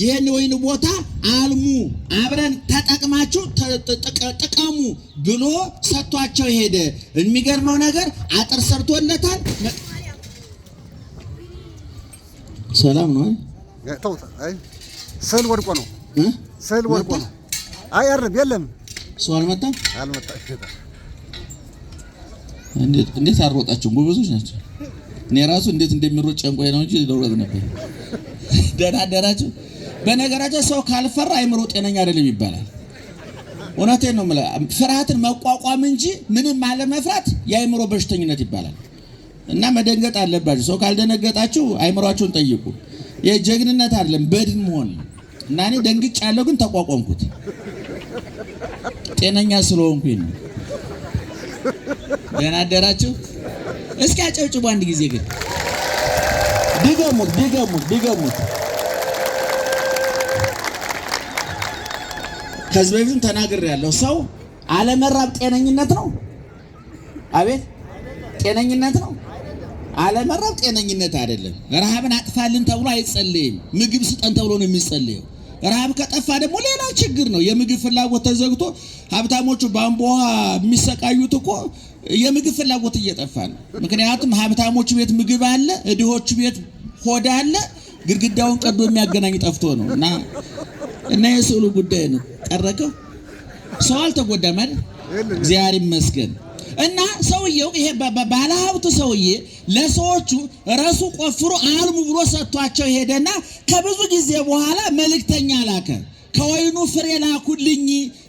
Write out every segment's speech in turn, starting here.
ይሄን ወይን ቦታ አልሙ አብረን ተጠቅማችሁ ተጠቀሙ ብሎ ሰጥቷቸው ሄደ። የሚገርመው ነገር አጥር ሰርቶለታል። ሰላም ነው ተውት። አይ ስዕል ወድቆ ነው ስዕል ወድቆ ነው። አይ አረብ የለም ሰው አልመጣም። እንዴት አሮጣችሁ? ብዙዎች ናቸው። እኔ ራሱ እንዴት እንደሚሮጥ ጨንቆይ ነው እንጂ ደውረት ነበር። ደህና አደራችሁ። በነገራችን ሰው ካልፈራ አይምሮ ጤነኛ አይደለም ይባላል። እውነቴን ነው የምልህ። ፍርሃትን መቋቋም እንጂ ምንም አለመፍራት የአይምሮ በሽተኝነት ይባላል። እና መደንገጥ አለባችሁ። ሰው ካልደነገጣችሁ አይምሮአችሁን ጠይቁ። የጀግንነት አይደለም በድን መሆን። እና እኔ ደንግጫለሁ ግን ተቋቋምኩት። ጤነኛ ስለሆንኩኝ ነው። ደህና አደራችሁ። እስኪ አጨብጭቡ አንድ ጊዜ ግን ድገሙት። ከዚህ በፊትም ተናግሬያለሁ። ሰው አለመራብ ጤነኝነት ነው? አቤት ጤነኝነት ነው? አለመራብ ጤነኝነት አይደለም። ረሃብን አጥፋልን ተብሎ አይጸለይም። ምግብ ስጠን ተብሎ ነው የሚጸለየው። ረሃብ ከጠፋ ደግሞ ሌላ ችግር ነው። የምግብ ፍላጎት ተዘግቶ ሀብታሞቹ በአምቦ ውሃ የሚሰቃዩት እኮ የምግብ ፍላጎት እየጠፋ ነው። ምክንያቱም ሀብታሞቹ ቤት ምግብ አለ፣ ድሆቹ ቤት ሆድ አለ። ግድግዳውን ቀዶ የሚያገናኝ ጠፍቶ ነው። እና የስዕሉ ጉዳይ ነው ቀረከው። ሰው አልተጎዳም አይደል? እግዚአብሔር ይመስገን። እና ሰውየው ይሄ ባለሀብቱ ሰውዬ ለሰዎቹ ራሱ ቆፍሮ አልሙ ብሎ ሰጥቷቸው ሄደና ከብዙ ጊዜ በኋላ መልእክተኛ ላከ። ከወይኑ ፍሬ ላኩልኝ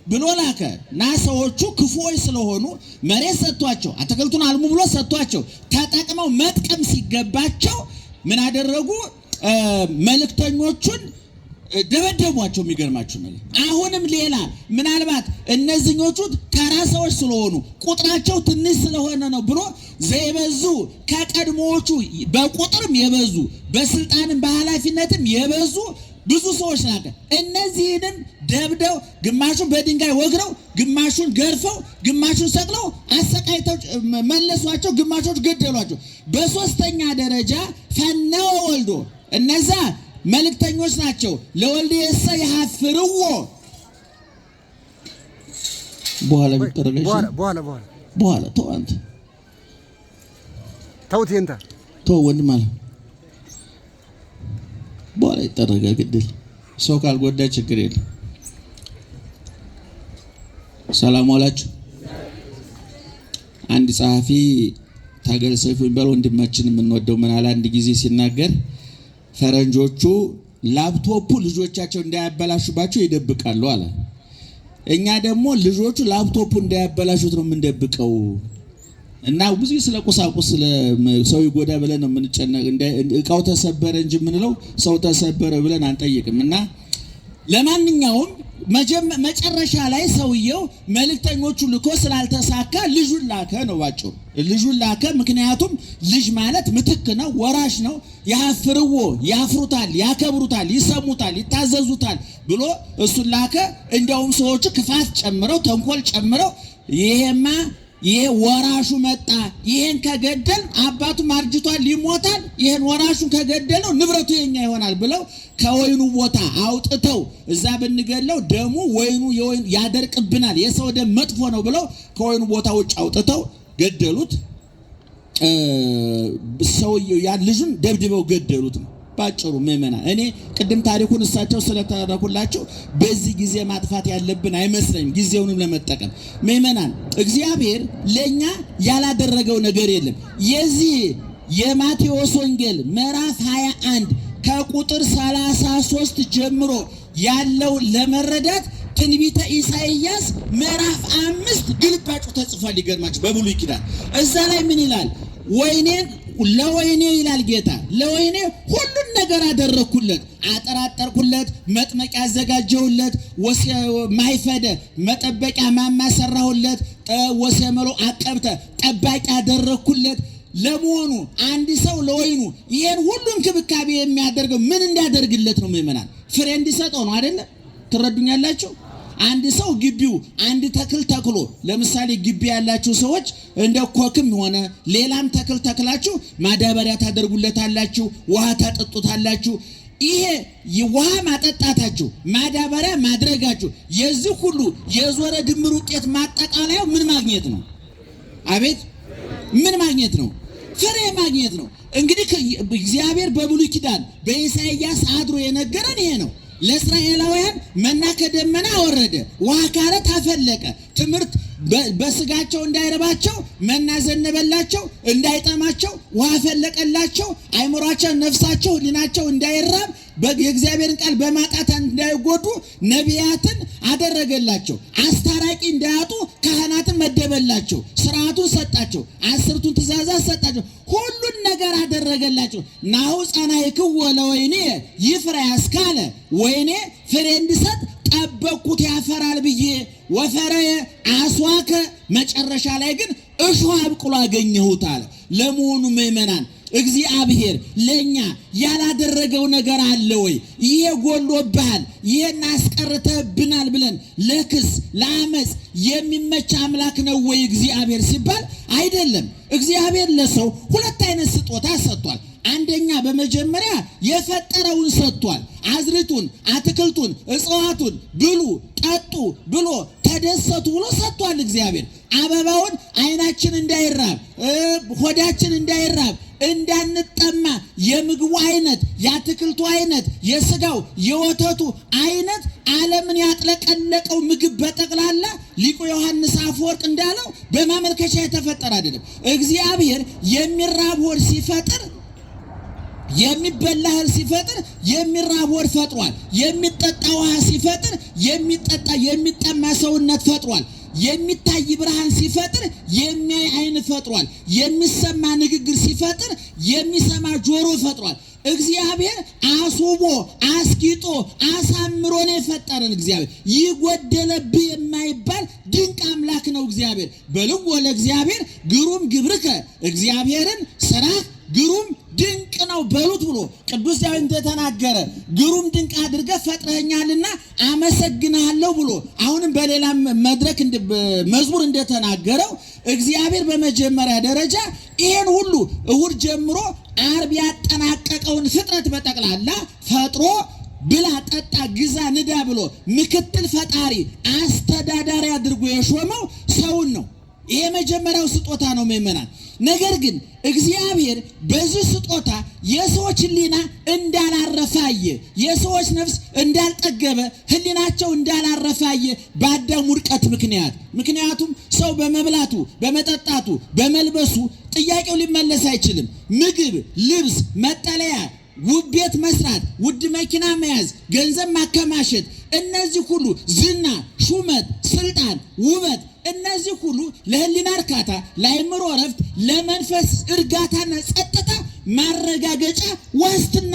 ብሎ ላከ። እና ሰዎቹ ክፉዎች ስለሆኑ መሬት ሰጥቷቸው አትክልቱን አልሙ ብሎ ሰጥቷቸው ተጠቅመው መጥቀም ሲገባቸው ምን አደረጉ? መልእክተኞቹን ደበደቧቸው። የሚገርማችሁ ነገር አሁንም ሌላ ምናልባት እነዚህኞቹ ተራ ሰዎች ስለሆኑ ቁጥራቸው ትንሽ ስለሆነ ነው ብሎ ዘይበዙ ከቀድሞዎቹ በቁጥርም የበዙ በስልጣንም በኃላፊነትም የበዙ ብዙ ሰዎች ናቸው። እነዚህንም ደብደው ግማሹን በድንጋይ ወግረው ግማሹን ገርፈው ግማሹን ሰቅለው አሰቃይተው መለሷቸው። ግማሾች ገደሏቸው። በሶስተኛ ደረጃ ፈነወ ወልዶ እነዛ መልእክተኞች ናቸው። ለወልድ የሰ ያፍርዎ በኋላ ቢጠረገሽ በኋላ ተው አንተ ተውት እንታ ተው ወንድም አለ በኋላ ይጠረጋ ግድል ሰው ካልጎዳ ችግር የለም። ሰላም ዋላችሁ። አንድ ጸሐፊ ታገል ሰይፉ የሚባል ወንድማችን የምንወደው ምን አለ አንድ ጊዜ ሲናገር ፈረንጆቹ ላፕቶፑ ልጆቻቸው እንዳያበላሹባቸው ይደብቃሉ አለ። እኛ ደግሞ ልጆቹ ላፕቶፑ እንዳያበላሹት ነው የምንደብቀው። እና ብዙ ስለ ቁሳቁስ ሰው ይጎዳ ብለን ነው የምንጨነቅ። እቃው ተሰበረ እንጂ የምንለው ሰው ተሰበረ ብለን አንጠይቅም። እና ለማንኛውም መጨረሻ ላይ ሰውየው መልእክተኞቹ ልኮ ስላልተሳካ ልጁን ላከ ነው ባጭሩ። ልጁን ላከ። ምክንያቱም ልጅ ማለት ምትክ ነው፣ ወራሽ ነው። ያፍርዎ ያፍሩታል፣ ያከብሩታል፣ ይሰሙታል፣ ይታዘዙታል ብሎ እሱን ላከ። እንዲያውም ሰዎቹ ክፋት ጨምረው ተንኮል ጨምረው ይሄ ወራሹ መጣ፣ ይሄን ከገደል አባቱ ማርጅቷል ይሞታል፣ ይሄን ወራሹን ከገደለው ንብረቱ የኛ ይሆናል ብለው ከወይኑ ቦታ አውጥተው እዛ ብንገለው ደሙ ወይኑ ያደርቅብናል፣ የሰው ደም መጥፎ ነው ብለው ከወይኑ ቦታ ውጭ አውጥተው ገደሉት። ሰውየው ያን ልጁን ደብድበው ገደሉት ነው ባጭሩ። ምእመናን እኔ ቅድም ታሪኩን እሳቸው ስለተረኩላችሁ በዚህ ጊዜ ማጥፋት ያለብን አይመስለኝም፣ ጊዜውንም ለመጠቀም። ምእመናን እግዚአብሔር ለኛ ያላደረገው ነገር የለም። የዚህ የማቴዎስ ወንጌል ምዕራፍ 21 ከቁጥር 33 ጀምሮ ያለው ለመረዳት ትንቢተ ኢሳይያስ ምዕራፍ 5 ግልባጩ ተጽፏል። ይገርማችሁ በብሉይ ኪዳን እዛ ላይ ምን ይላል? ወይኔን ለወይኔ ይላል ጌታ፣ ለወይኔ ሁሉን ነገር አደረኩለት፣ አጠራጠርኩለት፣ መጥመቂያ አዘጋጀሁለት፣ ማይፈደ መጠበቂያ ማማ ሰራሁለት፣ ወሰመሎ አቀብተ ጠባቂ አደረኩለት። ለመሆኑ አንድ ሰው ለወይኑ ይሄን ሁሉ እንክብካቤ የሚያደርገው ምን እንዲያደርግለት ነው? ምእመናን ፍሬ እንዲሰጠው ነው አይደለ? ትረዱኛላችሁ? አንድ ሰው ግቢው አንድ ተክል ተክሎ ለምሳሌ ግቢ ያላችሁ ሰዎች እንደ ኮክም ሆነ ሌላም ተክል ተክላችሁ ማዳበሪያ ታደርጉለታላችሁ፣ ውሃ ታጠጡታላችሁ። ይሄ ውሃ ማጠጣታችሁ ማዳበሪያ ማድረጋችሁ የዚህ ሁሉ የዞረ ድምር ውጤት ማጠቃለያው ምን ማግኘት ነው? አቤት ምን ማግኘት ነው? ፍሬ ማግኘት ነው። እንግዲህ እግዚአብሔር በብሉይ ኪዳን በኢሳይያስ አድሮ የነገረን ይሄ ነው። ለእስራኤላውያን መና ከደመና አወረደ፣ ውሃ ከዓለት አፈለቀ። ትምህርት በስጋቸው እንዳይረባቸው መና ዘነበላቸው፣ እንዳይጠማቸው ውሃ ፈለቀላቸው። አይምሯቸው፣ ነፍሳቸው፣ ሕሊናቸው እንዳይራብ የእግዚአብሔርን ቃል በማጣት እንዳይጎዱ ነቢያትን አደረገላቸው። አስታራቂ እንዳያጡ ካህናትን መደበላቸው። ስርዓቱን ሰጣቸው። 10ቱን ትእዛዛት ሰጣቸው። ሁሉን ነገር አደረገላቸው። ናሁ ጸናዕክዎ ለወይኔ ይፍራ ያስካለ ወይኔ ፍሬ እንዲሰጥ ጠበቅኩት ያፈራል ብዬ ወፈረየ አስዋከ። መጨረሻ ላይ ግን እሾህ አብቅሎ አገኘሁት አለ። ለመሆኑ ምእመናን እግዚአብሔር ለኛ ያላደረገው ነገር አለ ወይ? ይሄ ጎሎብሃል፣ ይሄን አስቀርተብናል ብለን ለክስ ለአመፅ የሚመች አምላክ ነው ወይ እግዚአብሔር ሲባል አይደለም። እግዚአብሔር ለሰው ሁለት አይነት ስጦታ ሰጥቷል። አንደኛ በመጀመሪያ የፈጠረውን ሰጥቷል። አዝርቱን፣ አትክልቱን፣ እጽዋቱን ብሉ ጠጡ ብሎ ተደሰቱ ብሎ ሰጥቷል እግዚአብሔር። አበባውን አይናችን እንዳይራብ ሆዳችን እንዳይራብ እንዳንጠማ የምግቡ አይነት የአትክልቱ አይነት የስጋው የወተቱ አይነት ዓለምን ያጥለቀለቀው ምግብ በጠቅላላ ሊቁ ዮሐንስ አፈወርቅ እንዳለው በማመልከቻ የተፈጠረ አይደለም። እግዚአብሔር የሚራብ ሆድ ሲፈጥር የሚበላ እህል ሲፈጥር የሚራብ ሆድ ፈጥሯል። የሚጠጣ ውሃ ሲፈጥር የሚጠማ ሰውነት ፈጥሯል። የሚታይ ብርሃን ሲፈጥር የሚያይ አይን ፈጥሯል። የሚሰማ ንግግር ሲፈጥር የሚሰማ ጆሮ ፈጥሯል። እግዚአብሔር አስውቦ አስጊጦ አሳምሮ ነው የፈጠረን። እግዚአብሔር ይጎደለብህ የማይባል ድንቅ አምላክ ነው እግዚአብሔር። በልዎ ለእግዚአብሔር ግሩም ግብርከ፣ እግዚአብሔርን ስራ ግሩም ድንቅ ነው በሉት ብሎ ቅዱስ ዳዊት እንደተናገረ ግሩም ድንቅ አድርገህ ፈጥረኸኛልና አመሰግናለሁ ብሎ አሁንም በሌላ መድረክ መዝሙር እንደተናገረው እግዚአብሔር በመጀመሪያ ደረጃ ይሄን ሁሉ እሁድ ጀምሮ ዓርብ ያጠናቀቀውን ፍጥረት በጠቅላላ ፈጥሮ ብላ ጠጣ ግዛ ንዳ ብሎ ምክትል ፈጣሪ አስተዳዳሪ አድርጎ የሾመው ሰውን ነው። ይሄ መጀመሪያው ስጦታ ነው ምእመናን። ነገር ግን እግዚአብሔር በዚህ ስጦታ የሰዎች ሕሊና እንዳላረፋየ የሰዎች ነፍስ እንዳልጠገበ ሕሊናቸው እንዳላረፋየ በአዳም ውድቀት ምክንያት። ምክንያቱም ሰው በመብላቱ በመጠጣቱ በመልበሱ ጥያቄው ሊመለስ አይችልም። ምግብ፣ ልብስ፣ መጠለያ፣ ውብ ቤት መስራት፣ ውድ መኪና መያዝ፣ ገንዘብ ማከማቸት፣ እነዚህ ሁሉ ዝና፣ ሹመት፣ ስልጣን፣ ውበት እነዚህ ሁሉ ለሕሊና እርካታ፣ ለአእምሮ እረፍት፣ ለመንፈስ እርጋታና ጸጥታ ማረጋገጫ ዋስትና